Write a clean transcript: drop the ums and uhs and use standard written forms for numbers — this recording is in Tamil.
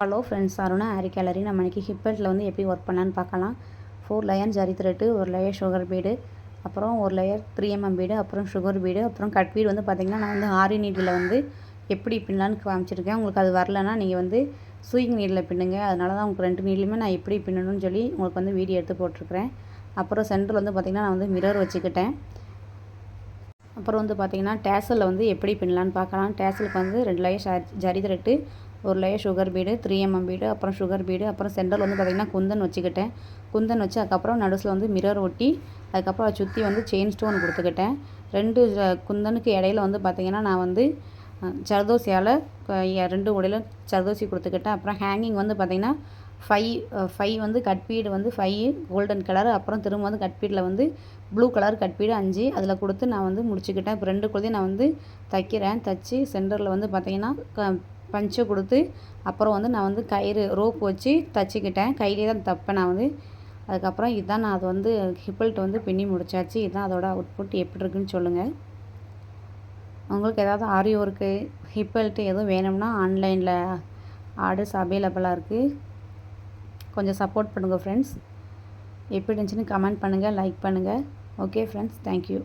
ஹலோ ஃப்ரெண்ட்ஸ், அருணா ஆரி கேலரி. நம்ம இன்றைக்கி ஹிப்பெட்டில் வந்து எப்படி ஒர்க் பண்ணலான்னு பார்க்கலாம். 4 லைன் ஜரி த்ரெட்டு, ஒரு லேயர் சுகர் பீடு, அப்புறம் ஒரு லேயர் 3mm பீடு, அப்புறம் சுகர் பீடு, அப்புறம் கட் பீடு வந்து பார்த்திங்கன்னா நான் வந்து ஆரி நீடில் வந்து எப்படி பின்னலான்னு காமிச்சிருக்கேன். உங்களுக்கு அது வரலன்னா நீங்கள் வந்து சூயிங் நீடில் பின்னுங்க. அதனால தான் உங்களுக்கு 2 நீட்லையுமே நான் எப்படி பின்னணும்னு சொல்லி உங்களுக்கு வந்து வீடியோ எடுத்து போட்டிருக்கிறேன். அப்புறம் சென்டரில் வந்து பார்த்திங்கன்னா நான் வந்து மிரர் வச்சுக்கிட்டேன். அப்புறம் வந்து பார்த்திங்கன்னா டேசலில் வந்து எப்படி பின்னலான்னு பார்க்கலாம். டேசலுக்கு வந்து 2 லேயர் ஜரி த்ரெட்டு, ஒரு layer sugar bead, 3mm bead, அப்புறம் சுகர் பீடு, அப்புறம் சென்டரில் வந்து பார்த்திங்கன்னா குந்தன் வச்சுக்கிட்டேன். குந்தன் வச்சு அதுக்கப்புறம் நடுவில் வந்து மிரர் ஒட்டி அதுக்கப்புறம் அதை சுற்றி வந்து செயின் ஸ்டோன் கொடுத்துக்கிட்டேன். 2 குந்தனுக்கு இடையில வந்து பார்த்திங்கன்னா நான் வந்து ஜர்தோசியால் 2 உடையில ஜர்தோசி கொடுத்துக்கிட்டேன். அப்புறம் ஹேங்கிங் வந்து பார்த்திங்கன்னா 5 வந்து கட் பீடு வந்து 5 கோல்டன் கலர், அப்புறம் திரும்ப வந்து கட் பீடில் வந்து ப்ளூ கலர் கட் பீடு 5 அதில் கொடுத்து நான் வந்து முடிச்சுக்கிட்டேன். இப்போ 2 குழந்தையும் நான் வந்து தைக்கிறேன். தைச்சி சென்டரில் வந்து பார்த்திங்கன்னா பஞ்சை கொடுத்து அப்புறம் வந்து நான் வந்து கயிறு ரோப் வச்சு தைச்சிக்கிட்டேன். கையிலே தான் தைப்பேன் நான் வந்து. அதுக்கப்புறம் இதுதான் நான் அது வந்து ஹிப்பெல்ட் வந்து பின்னி முடிச்சாச்சு. இதுதான் அதோட அவுட்புட். எப்படி இருக்குன்னு சொல்லுங்கள். உங்களுக்கு ஏதாவது ஆரி ஒர்க்கு ஹிப்பெல்ட்டு எதுவும் வேணும்னா ஆன்லைனில் ஆர்டர்ஸ் அவைலபிளாக இருக்குது. கொஞ்சம் சப்போர்ட் பண்ணுங்கள் ஃப்ரெண்ட்ஸ். எப்படி இருந்துச்சுன்னு கமெண்ட் பண்ணுங்கள், லைக் பண்ணுங்கள். Okay friends, thank you.